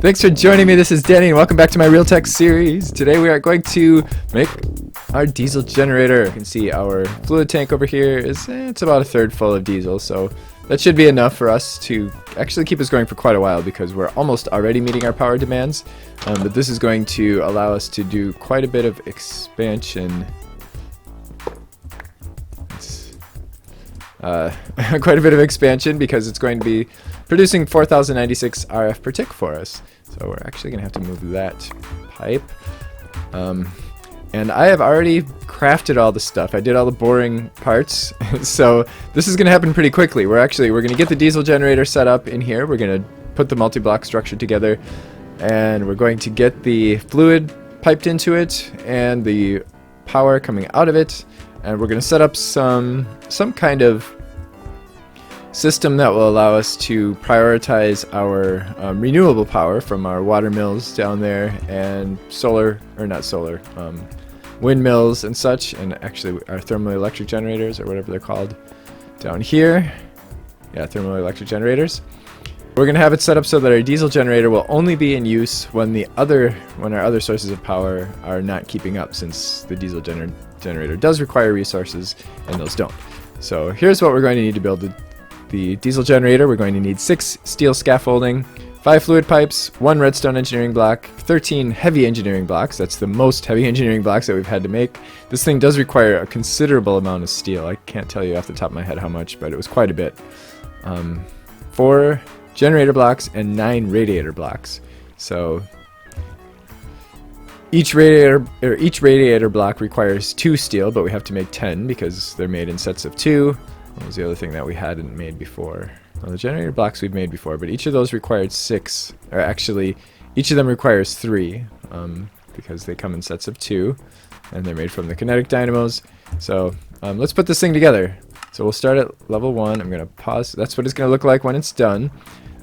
Thanks for joining me. This is Danny, and welcome back to my Real Tech series. Today we are going to make our diesel generator. You can see our fluid tank over here is it's about a third full of diesel, so that should be enough for us to actually keep us going for quite a while because we're almost already meeting our power demands. But this is going to allow us to do quite a bit of expansion. Quite a bit of expansion because it's going to be producing 4096 RF per tick for us. So we're actually going to have to move that pipe. And I have already crafted all the stuff. I did all the boring parts. So this is going to happen pretty quickly. We're going to get the diesel generator set up in here. We're going to put the multi-block structure together. And we're going to get the fluid piped into it and the power coming out of it. And we're going to set up some kind of system that will allow us to prioritize our renewable power from our water mills down there and windmills and such, and actually our thermoelectric generators or whatever they're called down here. Yeah, thermoelectric generators. We're going to have it set up so that our diesel generator will only be in use when our other sources of power are not keeping up, since the diesel generator does require resources and those don't. So here's what we're going to need to build the diesel generator. We're going to need 6 steel scaffolding, 5 fluid pipes, 1 redstone engineering block, 13 heavy engineering blocks. That's the most heavy engineering blocks that we've had to make. This thing does require a considerable amount of steel. I can't tell you off the top of my head how much, but it was quite a bit. 4 generator blocks and 9 radiator blocks. So each radiator block requires 2 steel, but we have to make 10 because they're made in sets of 2. What was the other thing that we hadn't made before? Well, the generator blocks we've made before, but each of those required 6. Or actually, each of them requires 3 because they come in sets of 2, and they're made from the kinetic dynamos. So let's put this thing together. So we'll start at level 1. I'm going to pause. That's what it's going to look like when it's done.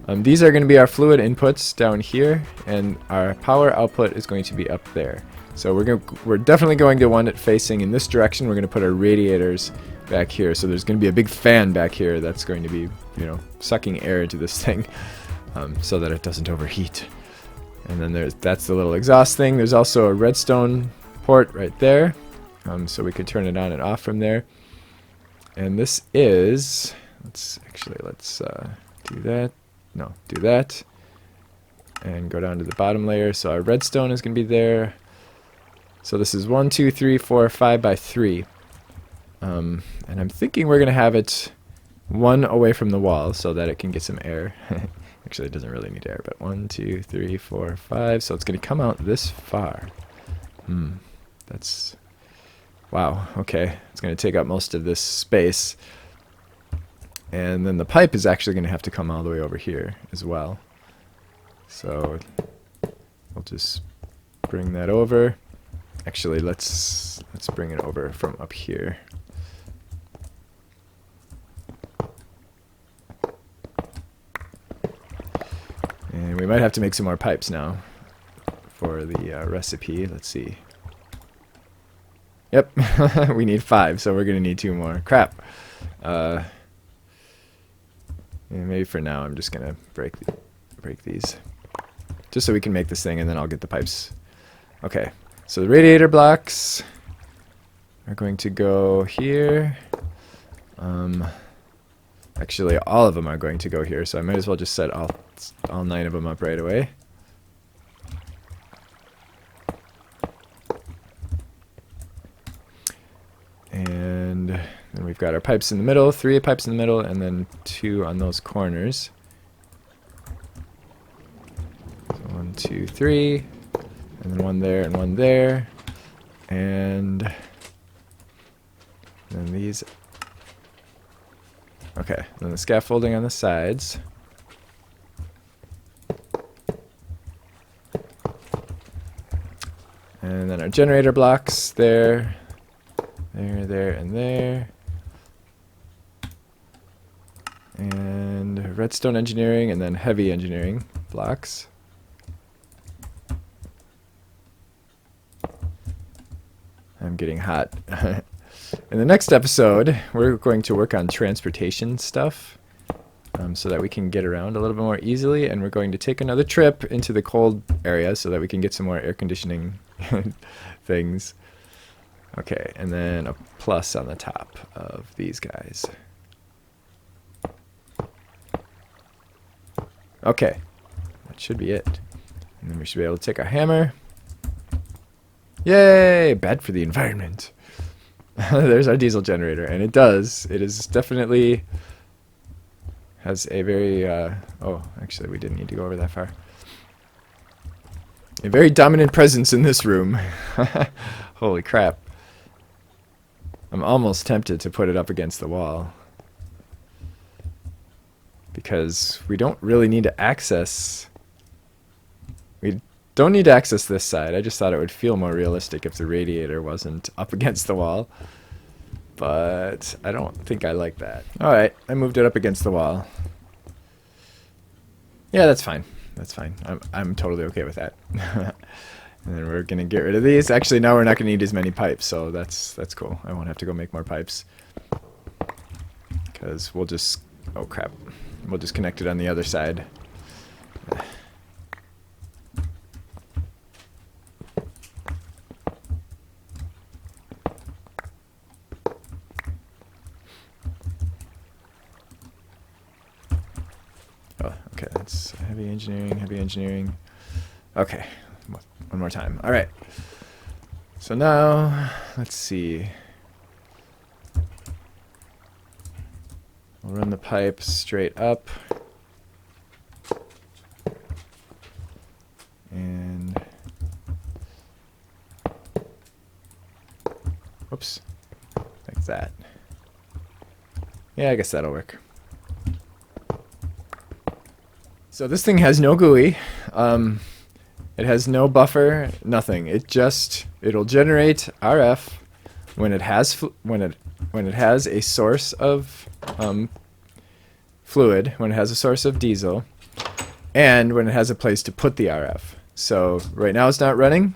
These are going to be our fluid inputs down here, and our power output is going to be up there. So we're definitely going to want it facing in this direction. We're going to put our radiators back here. So there's going to be a big fan back here that's going to be, sucking air into this thing so that it doesn't overheat. And then that's the little exhaust thing. There's also a redstone port right there, so we could turn it on and off from there. And this is, let's do that. No, do that. And go down to the bottom layer. So our redstone is going to be there. So this is 1, 2, 3, 4, 5 by 3. And I'm thinking we're going to have it 1 away from the wall so that it can get some air. Actually, it doesn't really need air, but 1, 2, 3, 4, 5. So it's going to come out this far. That's... Wow, okay. It's going to take up most of this space. And then the pipe is actually going to have to come all the way over here as well. So we'll just bring that over. Actually, let's bring it over from up here. And we might have to make some more pipes now for the recipe. Let's see. Yep, we need 5, so we're going to need 2 more. Crap. Maybe for now I'm just going to break these. Just so we can make this thing, and then I'll get the pipes. Okay, so the radiator blocks are going to go here. Actually, all of them are going to go here, so I might as well just set all 9 of them up right away. And then we've got our pipes in the middle, 3 pipes in the middle, and then 2 on those corners. So 1, 2, 3, and then 1 there and 1 there. And then these. Okay, then the scaffolding on the sides. And then our generator blocks there, there, and there. And redstone engineering, and then heavy engineering blocks. I'm getting hot. In the next episode, we're going to work on transportation stuff. so that we can get around a little bit more easily. And we're going to take another trip into the cold area so that we can get some more air conditioning things. Okay, and then a plus on the top of these guys. Okay, that should be it. And then we should be able to take our hammer. Yay! Bad for the environment. There's our diesel generator, and it does. It is definitely has a very, oh, actually we didn't need to go over that far. A very dominant presence in this room. Holy crap. I'm almost tempted to put it up against the wall, because we don't really need to access... We don't need to access this side. I just thought it would feel more realistic if the radiator wasn't up against the wall. But I don't think I like that. Alright, I moved it up against the wall. Yeah, that's fine. That's fine. I'm totally okay with that. And then we're going to get rid of these. Actually, now we're not going to need as many pipes, so that's cool. I won't have to go make more pipes. Because we'll just... Oh, crap. We'll just connect it on the other side. Oh, okay, that's heavy engineering, heavy engineering. Okay, one more time. All right. So now, let's see. We'll run the pipe straight up. And... Whoops. Like that. Yeah, I guess that'll work. So this thing has no GUI. It has no buffer, nothing. It'll generate RF when it has when it has a source of fluid, when it has a source of diesel, and when it has a place to put the RF. So right now it's not running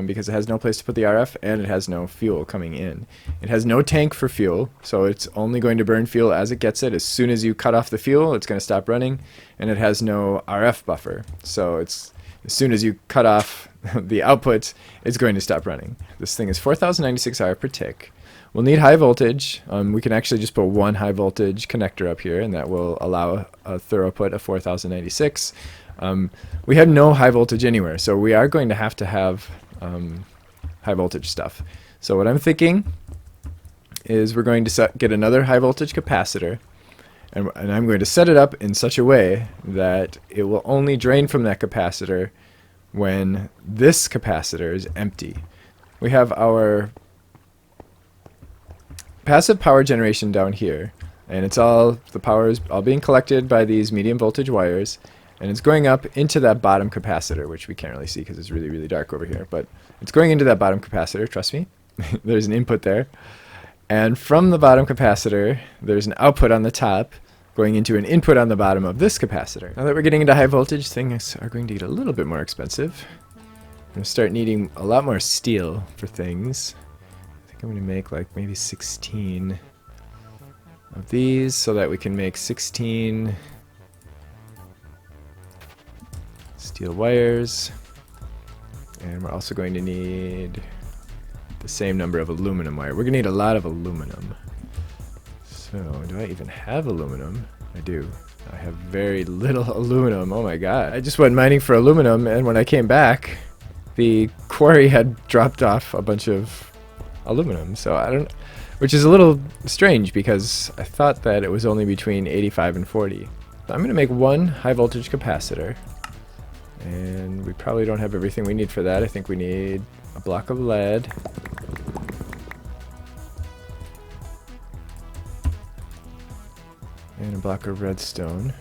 because it has no place to put the RF, and it has no fuel coming in. It has no tank for fuel, so it's only going to burn fuel as it gets it. As soon as you cut off the fuel, it's going to stop running, and it has no RF buffer. So it's as soon as you cut off the output, it's going to stop running. This thing is 4096 RF per tick. We'll need high voltage. We can actually just put one high voltage connector up here, and that will allow a throughput of 4096. We have no high voltage anywhere, so we are going to have high voltage stuff. So what I'm thinking is we're going to get another high voltage capacitor, and I'm going to set it up in such a way that it will only drain from that capacitor when this capacitor is empty. We have our passive power generation down here, and the power is all being collected by these medium voltage wires, and it's going up into that bottom capacitor, which we can't really see because it's really, really dark over here, but it's going into that bottom capacitor, trust me. There's an input there. And from the bottom capacitor, there's an output on the top going into an input on the bottom of this capacitor. Now that we're getting into high voltage, things are going to get a little bit more expensive. I'm going to start needing a lot more steel for things. I think I'm going to make like maybe 16 of these so that we can make 16 steel wires. And we're also going to need the same number of aluminum wire. We're going to need a lot of aluminum. So, do I even have aluminum? I do. I have very little aluminum. Oh my god. I just went mining for aluminum, and when I came back, the quarry had dropped off a bunch of aluminum. So which is a little strange because I thought that it was only between 85 and 40. So I'm going to make one high voltage capacitor. And we probably don't have everything we need for that. I think we need a block of lead. And a block of redstone.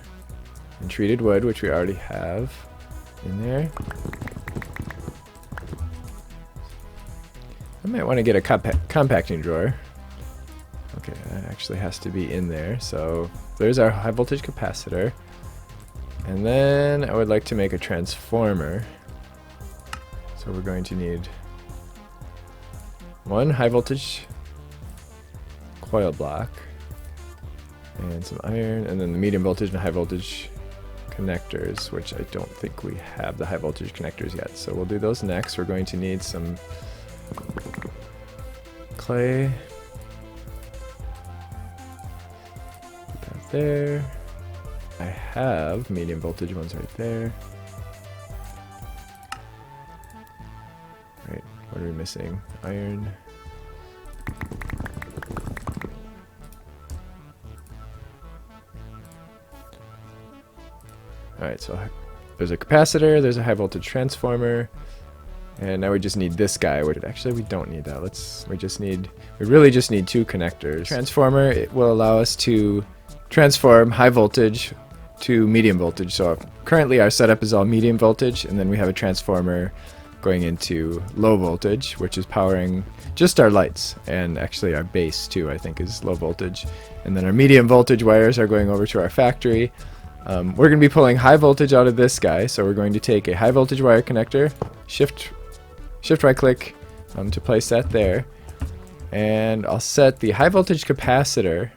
And treated wood, which we already have in there. I might want to get a compacting drawer. Okay, that actually has to be in there. So there's our high voltage capacitor. And then I would like to make a transformer. So we're going to need one high voltage coil block. and some iron, and then the medium voltage and high voltage connectors, which I don't think we have the high voltage connectors yet. So we'll do those next. We're going to need some clay. Put that there. I have medium voltage ones right there. Right, what are we missing? Iron. Alright, so there's a capacitor, there's a high voltage transformer, and now we just need this guy. Actually, we don't need that. We really just need two connectors. Transformer, it will allow us to transform high voltage to medium voltage. So currently our setup is all medium voltage, and then we have a transformer going into low voltage, which is powering just our lights, and actually our base too, I think, is low voltage. And then our medium voltage wires are going over to our factory. We're going to be pulling high voltage out of this guy, so we're going to take a high voltage wire connector, shift right click to place that there, and I'll set the high voltage capacitor,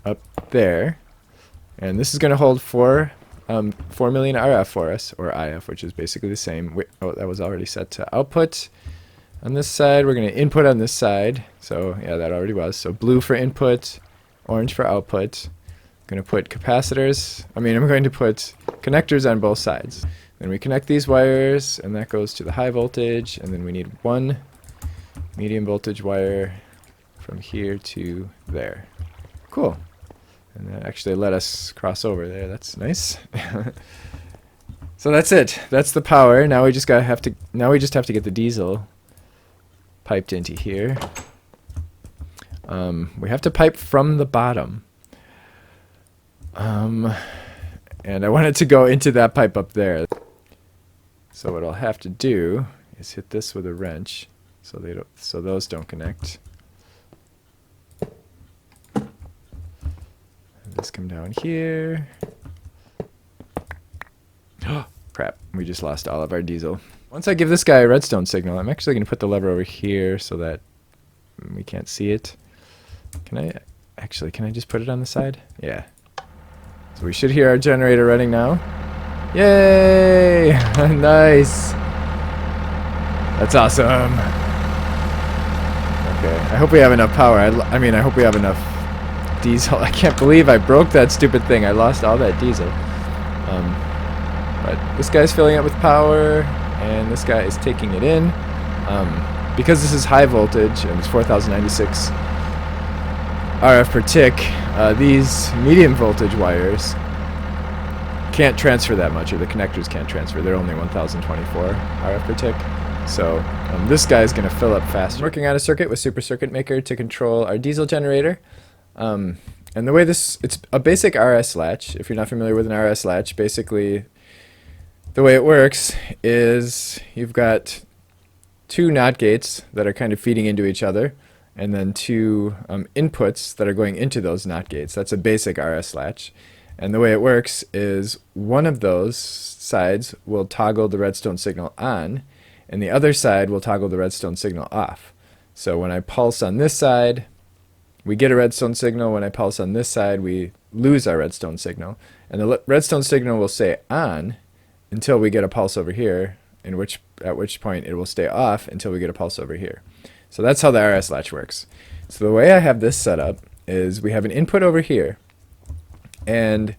up there, and this is going to hold 4 million RF for us, or IF, which is basically the same. Oh, that was already set to output. On this side, we're going to input on this side, so yeah, that already was. So blue for input, orange for output. I'm going to put I'm going to put connectors on both sides. Then we connect these wires, and that goes to the high voltage, and then we need one medium voltage wire from here to there. Cool. And that actually let us cross over there. That's nice. So that's it. That's the power. Now we just have to get the diesel piped into here. We have to pipe from the bottom. And I want it to go into that pipe up there. So what I'll have to do is hit this with a wrench so those don't connect. And this come down here. Oh, crap. We just lost all of our diesel. Once I give this guy a redstone signal, I'm actually going to put the lever over here so that we can't see it. Can I just put it on the side? Yeah. So we should hear our generator running now. Yay! Nice! That's awesome! Okay, I hope we have enough power. I mean, I hope we have enough diesel. I can't believe I broke that stupid thing. I lost all that diesel. But this guy's filling it with power, and this guy is taking it in. Because this is high voltage, and it's 4096 RF per tick, these medium voltage wires can't transfer that much, or the connectors can't transfer. They're only 1024 RF per tick. So this guy is going to fill up faster. I'm working on a circuit with Super Circuit Maker to control our diesel generator. And the way it's a basic RS latch. If you're not familiar with an RS latch, basically the way it works is you've got two NOT gates that are kind of feeding into each other, and then two inputs that are going into those NOT gates. That's a basic RS latch. And the way it works is one of those sides will toggle the redstone signal on, and the other side will toggle the redstone signal off. So when I pulse on this side, we get a redstone signal. When I pulse on this side, we lose our redstone signal. And the redstone signal will stay on until we get a pulse over here, at which point it will stay off until we get a pulse over here. So that's how the RS latch works. So the way I have this set up is we have an input over here, and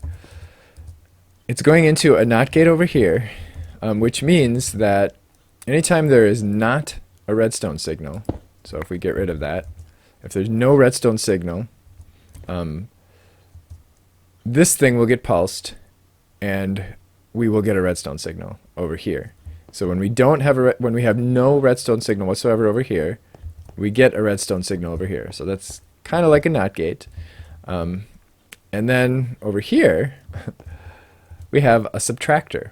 it's going into a NOT gate over here, which means that anytime there is not a redstone signal, so if we get rid of that, if there's no redstone signal, this thing will get pulsed, and we will get a redstone signal over here. So when we don't have when we have no redstone signal whatsoever over here, we get a redstone signal over here. So that's kind of like a NOT gate. And then over here, we have a subtractor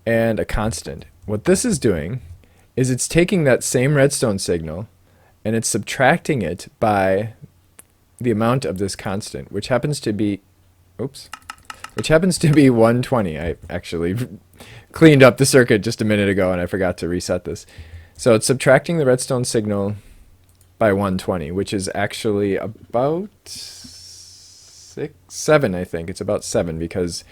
and a constant. What this is doing is it's taking that same redstone signal and it's subtracting it by the amount of this constant, which happens to be, 120. I actually cleaned up the circuit just a minute ago and I forgot to reset this. So it's subtracting the redstone signal by 120, which is actually about 7, I think. It's about 7 because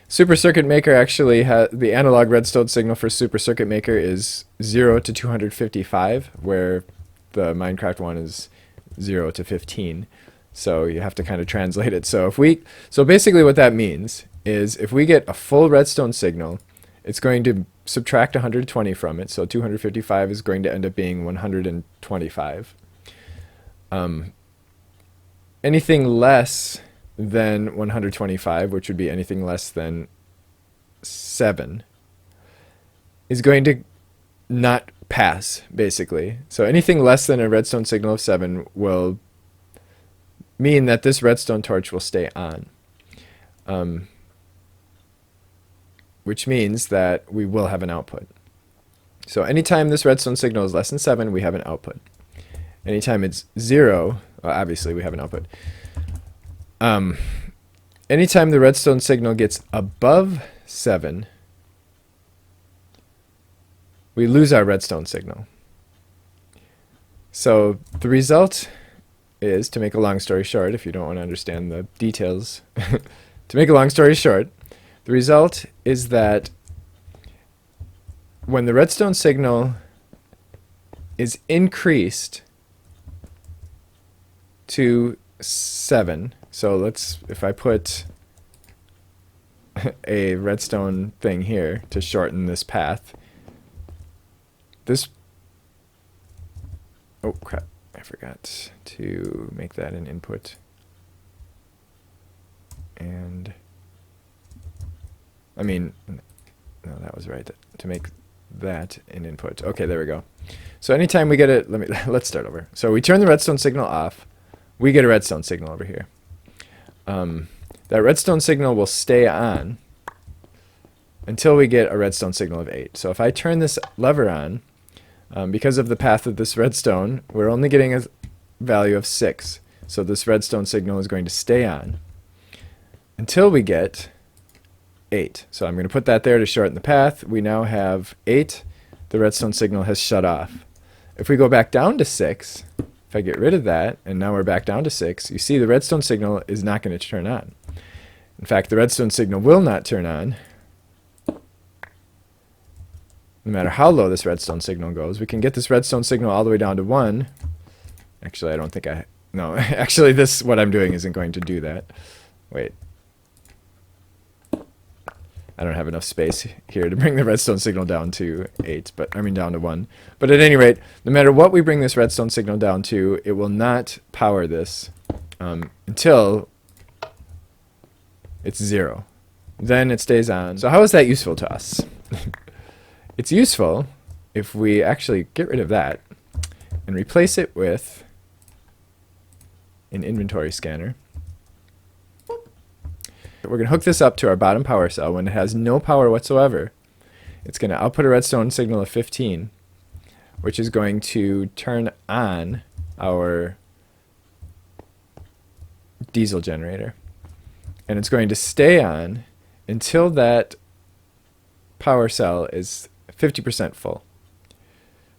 Super Circuit Maker actually has the analog redstone signal for Super Circuit Maker is 0 to 255, where the Minecraft one is 0 to 15. So you have to kind of translate it. So basically what that means is if we get a full redstone signal, it's going to subtract 120 from it. So 255 is going to end up being 125. Anything less than 125, which would be anything less than 7, is going to not pass, basically. So anything less than a redstone signal of 7 will mean that this redstone torch will stay on. Which means that we will have an output. So anytime this redstone signal is less than 7, we have an output. Anytime it's 0, well, obviously we have an output. Anytime the redstone signal gets above 7, we lose our redstone signal. So the result is, to make a long story short, if you don't want to understand the details, to make a long story short, the result is that when the redstone signal is increased to 7, so if I put a redstone thing here to shorten this path, oh crap, I forgot to make that an input. And I mean, no, that was right, to make that an input. Okay, there we go. So anytime we get it, let's start over. So we turn the redstone signal off, we get a redstone signal over here. That redstone signal will stay on until we get a redstone signal of 8. So if I turn this lever on, because of the path of this redstone, we're only getting a value of 6. So this redstone signal is going to stay on until we get 8. So I'm going to put that there to shorten the path. We now have 8. The redstone signal has shut off. If we go back down to 6, if I get rid of that, and now we're back down to 6, you see the redstone signal is not going to turn on. In fact, the redstone signal will not turn on. No matter how low this redstone signal goes, we can get this redstone signal all the way down to 1. Actually, I don't think no, actually what I'm doing isn't going to do that. Wait. I don't have enough space here to bring the redstone signal down to 8, down to 1. But at any rate, no matter what we bring this redstone signal down to, it will not power this until it's 0. Then it stays on. So how is that useful to us? It's useful if we actually get rid of that and replace it with an inventory scanner. We're going to hook this up to our bottom power cell. When it has no power whatsoever, it's going to output a redstone signal of 15, which is going to turn on our diesel generator. And it's going to stay on until that power cell is 50% full.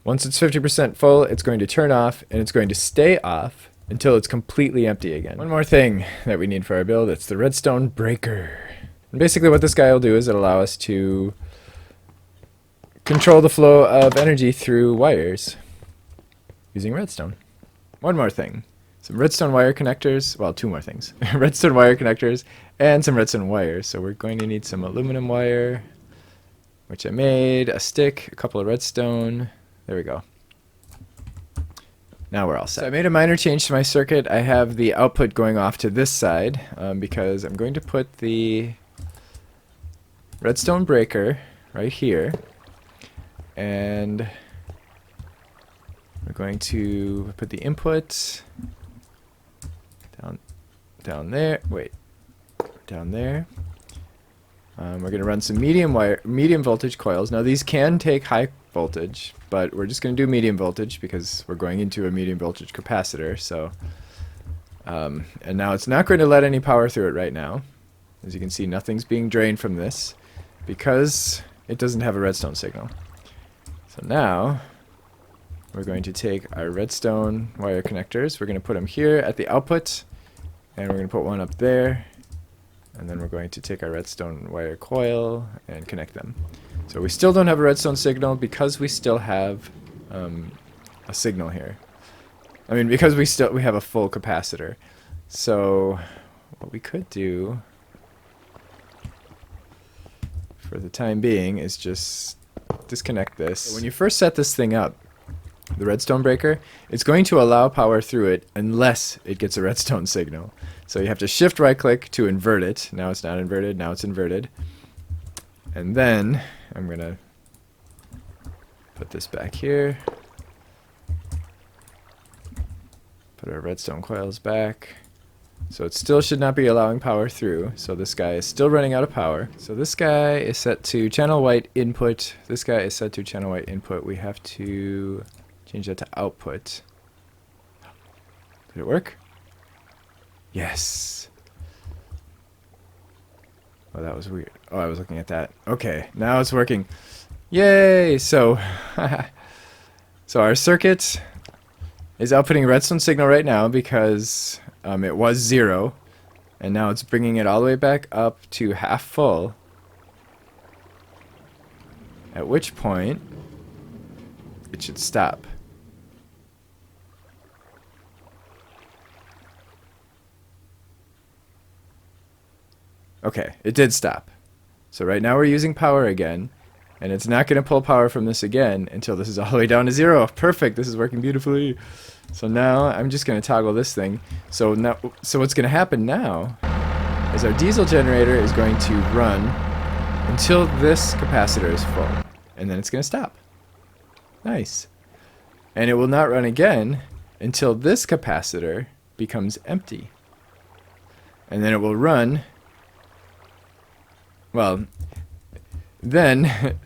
Once it's 50% full, it's going to turn off, and it's going to stay off until it's completely empty again. One more thing that we need for our build, it's the redstone breaker. And basically what this guy will do is it'll allow us to control the flow of energy through wires using redstone. One more thing, some redstone wire connectors, well, 2 more things. Redstone wire connectors and some redstone wires. So we're going to need some aluminum wire, which I made, a stick, a couple of redstone. There we go. Now we're all set. So I made a minor change to my circuit. I have the output going off to this side because I'm going to put the redstone breaker right here, and we're going to put the input down there. Wait, down there. We're going to run some medium voltage coils. Now these can take high voltage, but we're just going to do medium voltage because we're going into a medium voltage capacitor. So, and now it's not going to let any power through it right now. As you can see, nothing's being drained from this because it doesn't have a redstone signal. So now we're going to take our redstone wire connectors. We're going to put them here at the output, And we're going to put one up there. And then we're going to take our redstone wire coil and connect them. So we still don't have a redstone signal because we still have a signal here. I mean, because we have a full capacitor. So what we could do for the time being is just disconnect this. So when you first set this thing up, the redstone breaker, it's going to allow power through it unless it gets a redstone signal. So you have to shift right click to invert it. Now it's not inverted, now it's inverted. And then I'm going to put this back here. Put our redstone coils back. So it still should not be allowing power through. So this guy is still running out of power. So this guy is set to channel white input. This guy is set to channel white input. We have to change that to output. Did it work? Yes. Oh, that was weird. Oh, I was looking at that. Okay, now it's working. Yay! So, so our circuit is outputting a redstone signal right now because it was 0, and now it's bringing it all the way back up to half full. At which point, it should stop. Okay, it did stop. So right now we're using power again, and it's not going to pull power from this again until this is all the way down to 0. Perfect, this is working beautifully. So now I'm just going to toggle this thing. So what's going to happen now is our diesel generator is going to run until this capacitor is full, and then it's going to stop. Nice. And it will not run again until this capacitor becomes empty. And then it will run. Well, then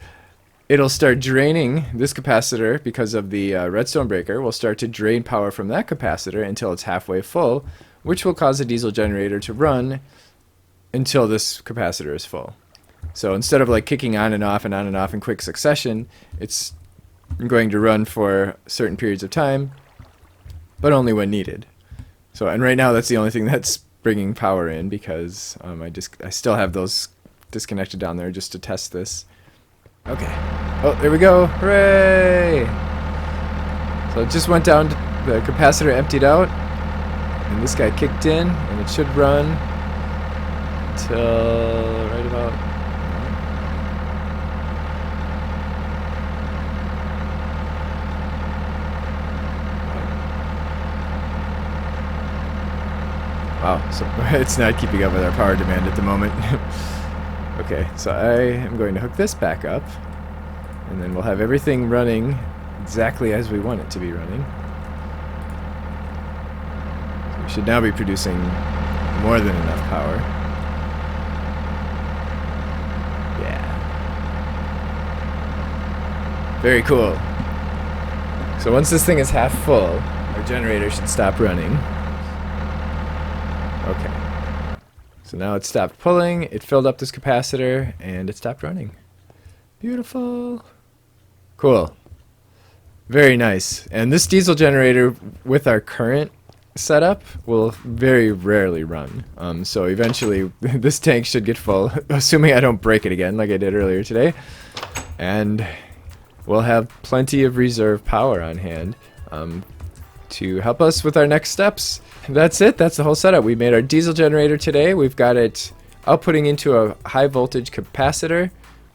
it'll start draining this capacitor because of the redstone breaker. Will start to drain power from that capacitor until it's halfway full, which will cause the diesel generator to run until this capacitor is full. So instead of like kicking on and off and on and off in quick succession, it's going to run for certain periods of time, but only when needed. So, and right now that's the only thing that's bringing power in because I still have those disconnected down there just to test this. Okay. Oh, there we go. Hooray! So it just went down, the capacitor emptied out, and this guy kicked in, and it should run until right about... Wow, so it's not keeping up with our power demand at the moment. Okay, so I am going to hook this back up, and then we'll have everything running exactly as we want it to be running. So we should now be producing more than enough power. Yeah. Very cool. So once this thing is half full, our generator should stop running. Okay. So now it stopped pulling, it filled up this capacitor, and it stopped running. Beautiful. Cool. Very nice. And this diesel generator, with our current setup, will very rarely run. So eventually, this tank should get full, assuming I don't break it again like I did earlier today. And we'll have plenty of reserve power on hand to help us with our next steps. That's it. That's the whole setup. We made our diesel generator today. We've got it outputting into a high voltage capacitor,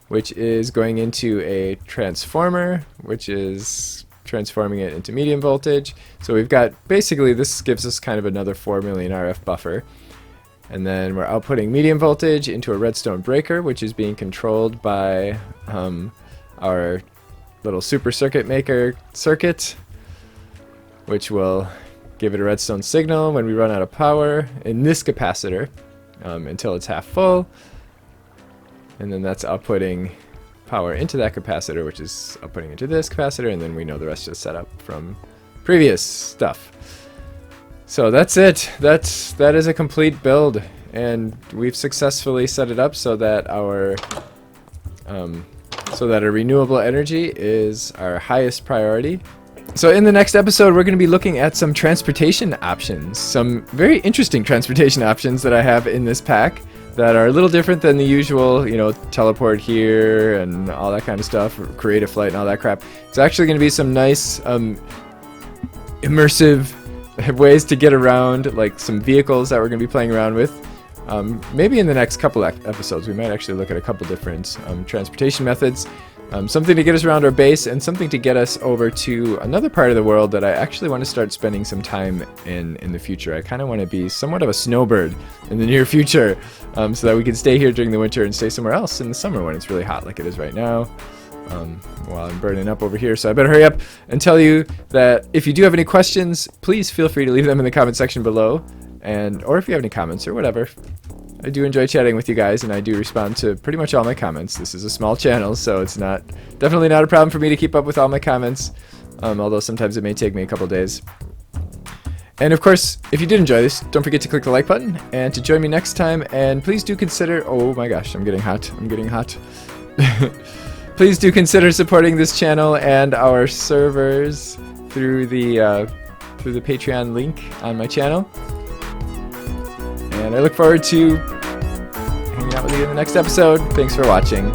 which is going into a transformer, which is transforming it into medium voltage. So we've got, basically this gives us kind of another 4 million RF buffer. And then we're outputting medium voltage into a redstone breaker, which is being controlled by our little super circuit maker circuit, which will give it a redstone signal when we run out of power in this capacitor until it's half full. And then that's outputting power into that capacitor, which is outputting into this capacitor, and then we know the rest is set up from previous stuff. So that's it. That is a complete build, and we've successfully set it up so that our renewable energy is our highest priority. So in the next episode, we're going to be looking at some transportation options, some very interesting transportation options that I have in this pack that are a little different than the usual, you know, teleport here and all that kind of stuff, create a flight and all that crap. It's actually going to be some nice immersive ways to get around, like some vehicles that we're going to be playing around with. Maybe in the next couple episodes, we might actually look at a couple different transportation methods. Something to get us around our base, and something to get us over to another part of the world that I actually want to start spending some time in the future. I kind of want to be somewhat of a snowbird in the near future, so that we can stay here during the winter and stay somewhere else in the summer when it's really hot like it is right now. While I'm burning up over here, so I better hurry up and tell you that if you do have any questions, please feel free to leave them in the comment section below, or if you have any comments or whatever. I do enjoy chatting with you guys, and I do respond to pretty much all my comments. This is a small channel, so it's definitely not a problem for me to keep up with all my comments, although sometimes it may take me a couple days. And of course, if you did enjoy this, don't forget to click the like button and to join me next time, and please do consider, oh my gosh, I'm getting hot. Please do consider supporting this channel and our servers through the Patreon link on my channel. And I look forward to hanging out with you in the next episode. Thanks for watching.